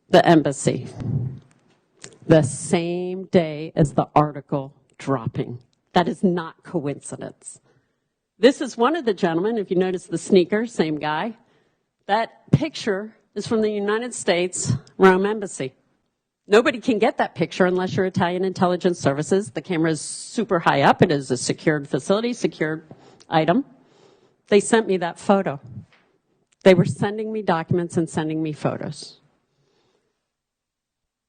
the embassy the same day as the article dropping. That is not coincidence. This is one of the gentlemen, if you notice the sneaker, same guy. That picture is from the United States Rome Embassy. Nobody can get that picture unless you're Italian intelligence services. The camera is super high up. It is a secured facility, secured item. They sent me that photo. They were sending me documents and sending me photos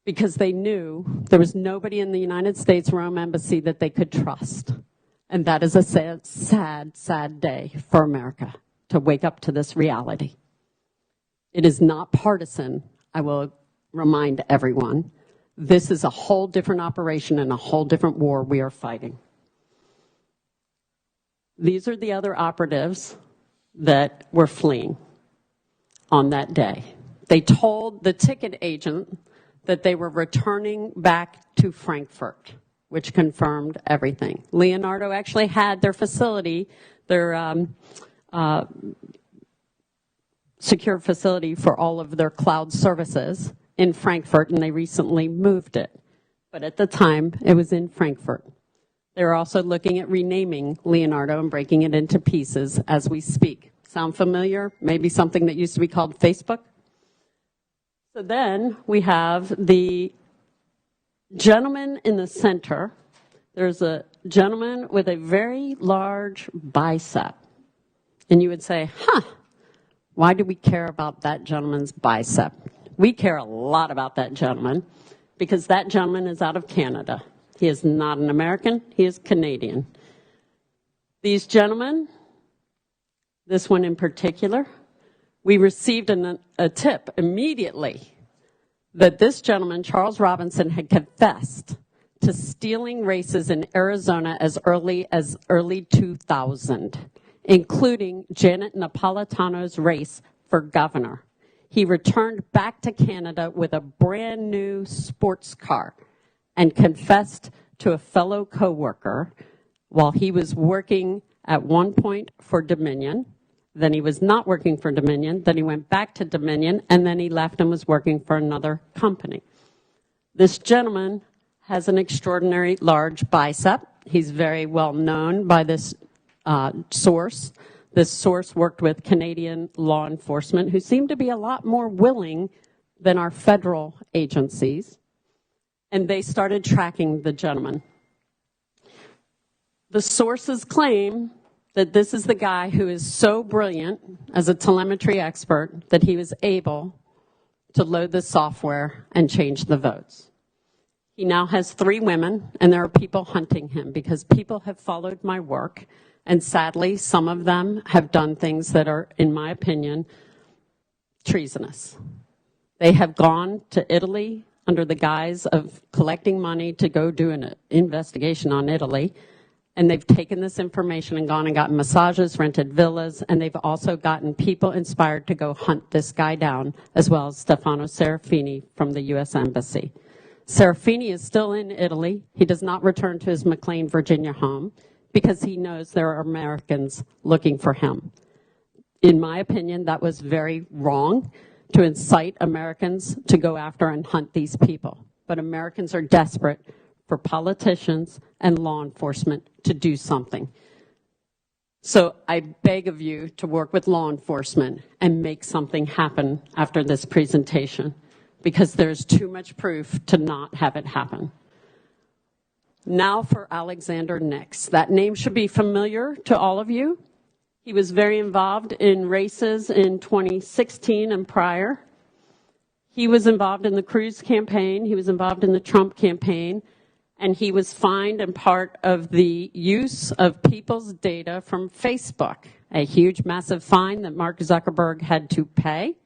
because they knew there was nobody in the United States Rome Embassy that they could trust. And that is a sad, sad, sad day for America to wake up to this reality. It is not partisan, I will remind everyone. This is a whole different operation and a whole different war we are fighting. These are the other operatives that were fleeing on that day. They told the ticket agent that they were returning back to Frankfurt, which confirmed everything. Leonardo actually had their facility, their secure facility for all of their cloud services in Frankfurt, and they recently moved it. But at the time, it was in Frankfurt. They're also looking at renaming Leonardo and breaking it into pieces as we speak. Sound familiar? Maybe something that used to be called Facebook? So then we have the gentleman in the center. There's a gentleman with a very large bicep. And you would say, why do we care about that gentleman's bicep? We care a lot about that gentleman because that gentleman is out of Canada. He is not an American. He is Canadian. These gentlemen, this one in particular, we received a tip immediately that this gentleman, Charles Robinson, had confessed to stealing races in Arizona as early 2000, including Janet Napolitano's race for governor. He returned back to Canada with a brand new sports car and confessed to a fellow coworker while he was working at one point for Dominion. Then he was not working for Dominion. Then he went back to Dominion, and then he left and was working for another company. This gentleman has an extraordinary large bicep. He's very well known by this source. This source worked with Canadian law enforcement, who seem to be a lot more willing than our federal agencies. And they started tracking the gentleman. The sources claim that this is the guy who is so brilliant as a telemetry expert that he was able to load the software and change the votes. He now has 3 women, and there are people hunting him because people have followed my work, and sadly, some of them have done things that are, in my opinion, treasonous. They have gone to Italy under the guise of collecting money to go do an investigation on Italy. And they've taken this information and gone and gotten massages, rented villas, and they've also gotten people inspired to go hunt this guy down, as well as Stefano Serafini from the U.S. Embassy. Serafini is still in Italy. He does not return to his McLean, Virginia home because he knows there are Americans looking for him. In my opinion, that was very wrong to incite Americans to go after and hunt these people. But Americans are desperate for politicians and law enforcement to do something. So I beg of you to work with law enforcement and make something happen after this presentation, because there's too much proof to not have it happen. Now for Alexander Nix. That name should be familiar to all of you. He was very involved in races in 2016 and prior. He was involved in the Cruz campaign. He was involved in the Trump campaign. And he was fined and part of the use of people's data from Facebook, a huge, massive fine that Mark Zuckerberg had to pay.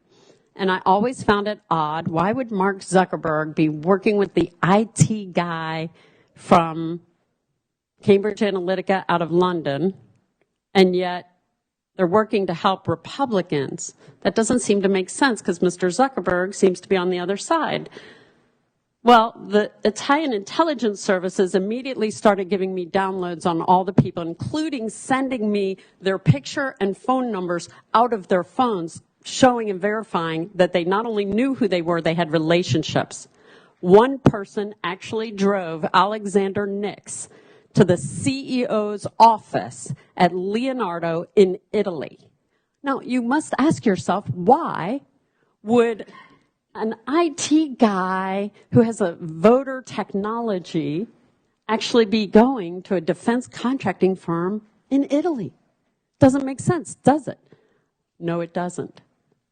And I always found it odd. Why would Mark Zuckerberg be working with the IT guy from Cambridge Analytica out of London, and yet they're working to help Republicans? That doesn't seem to make sense because Mr. Zuckerberg seems to be on the other side. Well, the Italian intelligence services immediately started giving me downloads on all the people, including sending me their picture and phone numbers out of their phones, showing and verifying that they not only knew who they were, they had relationships. One person actually drove Alexander Nix to the CEO's office at Leonardo in Italy. Now, you must ask yourself, why would an IT guy who has a voter technology actually be going to a defense contracting firm in Italy? Doesn't make sense, does it? No, it doesn't.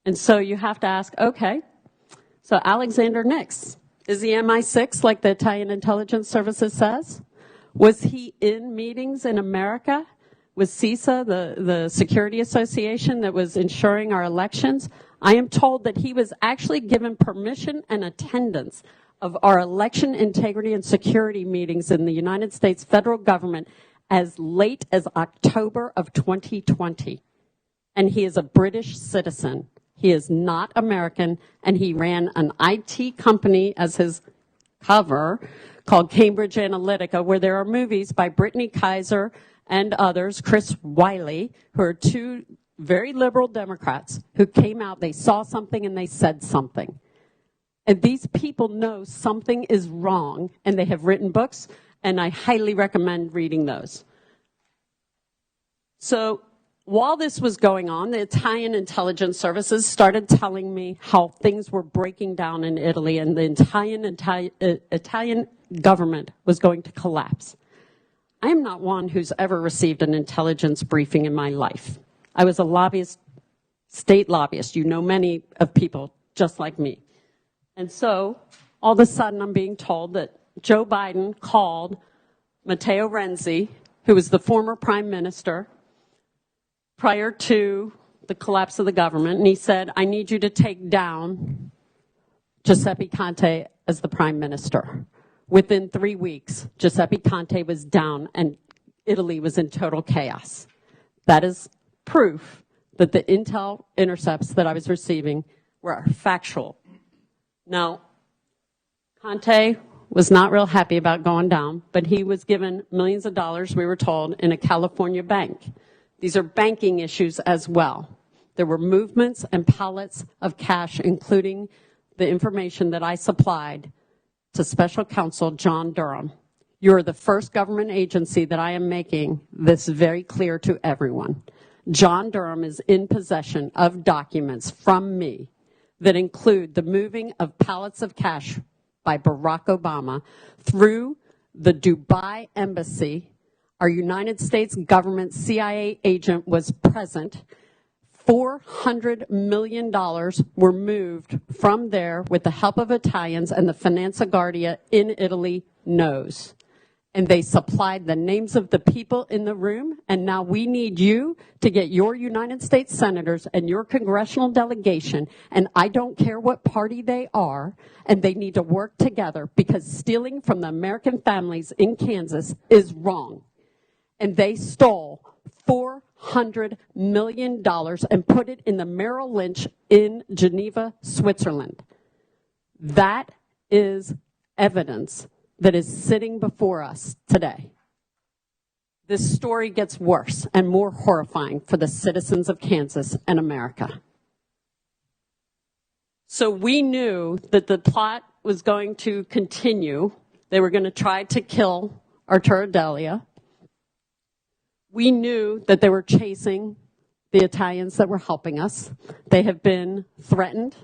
And so you have to ask, okay, so Alexander Nix, is he MI6 like the Italian intelligence services says? Was he in meetings in America with CISA, the Security Association that was ensuring our elections? I am told that he was actually given permission and attendance of our election integrity and security meetings in the United States federal government as late as October of 2020. And he is a British citizen. He is not American, and he ran an IT company as his cover called Cambridge Analytica, where there are movies by Brittany Kaiser and others, Chris Wiley, who are two very liberal Democrats who came out, they saw something and they said something. And these people know something is wrong, and they have written books, and I highly recommend reading those. So while this was going on, the Italian intelligence services started telling me how things were breaking down in Italy, and the Italian government was going to collapse. I am not one who's ever received an intelligence briefing in my life. I was a lobbyist, state lobbyist. You know many of people just like me. And so all of a sudden I'm being told that Joe Biden called Matteo Renzi, who was the former prime minister, prior to the collapse of the government, and he said, I need you to take down Giuseppe Conte as the prime minister. Within 3 weeks, Giuseppe Conte was down and Italy was in total chaos. That is proof that the intel intercepts that I was receiving were factual. Now, Conte was not real happy about going down, but he was given millions of dollars, we were told, in a California bank. These are banking issues as well. There were movements and pallets of cash, including the information that I supplied to Special Counsel John Durham. You're the first government agency that I am making this very clear to everyone. John Durham is in possession of documents from me that include the moving of pallets of cash by Barack Obama through the Dubai embassy. Our United States government CIA agent was present. $400 million were moved from there with the help of Italians, and the Finanza Guardia in Italy knows. And they supplied the names of the people in the room, and now we need you to get your United States senators and your congressional delegation, and I don't care what party they are, and they need to work together, because stealing from the American families in Kansas is wrong. And they stole $400 million and put it in the Merrill Lynch in Geneva, Switzerland. That is evidence that is sitting before us today. This story gets worse and more horrifying for the citizens of Kansas and America. So we knew that the plot was going to continue. They were going to try to kill Arturo Delia. We knew that they were chasing the Italians that were helping us. They have been threatened.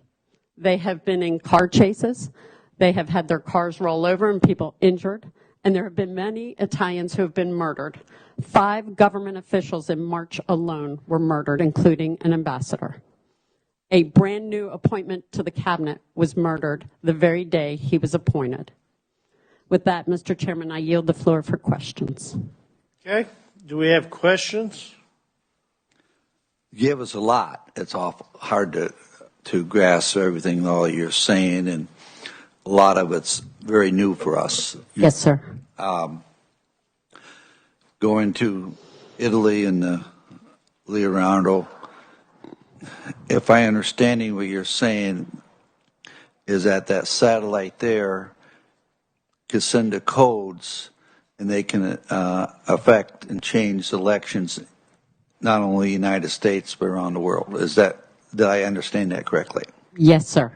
They have been in car chases. They have had their cars roll over and people injured. And there have been many Italians who have been murdered. 5 government officials in March alone were murdered, including an ambassador. A brand new appointment to the cabinet was murdered the very day he was appointed. With that, Mr. Chairman, I yield the floor for questions. Okay. Do we have questions? You gave us a lot. It's awful hard to grasp everything all you're saying, and a lot of it's very new for us. Yes, sir. Going to Italy and the Leonardo, if I understanding what you're saying is that satellite there can send the codes and they can affect and change elections, not only in the United States, but around the world. Is that Did I understand that correctly? Yes, sir.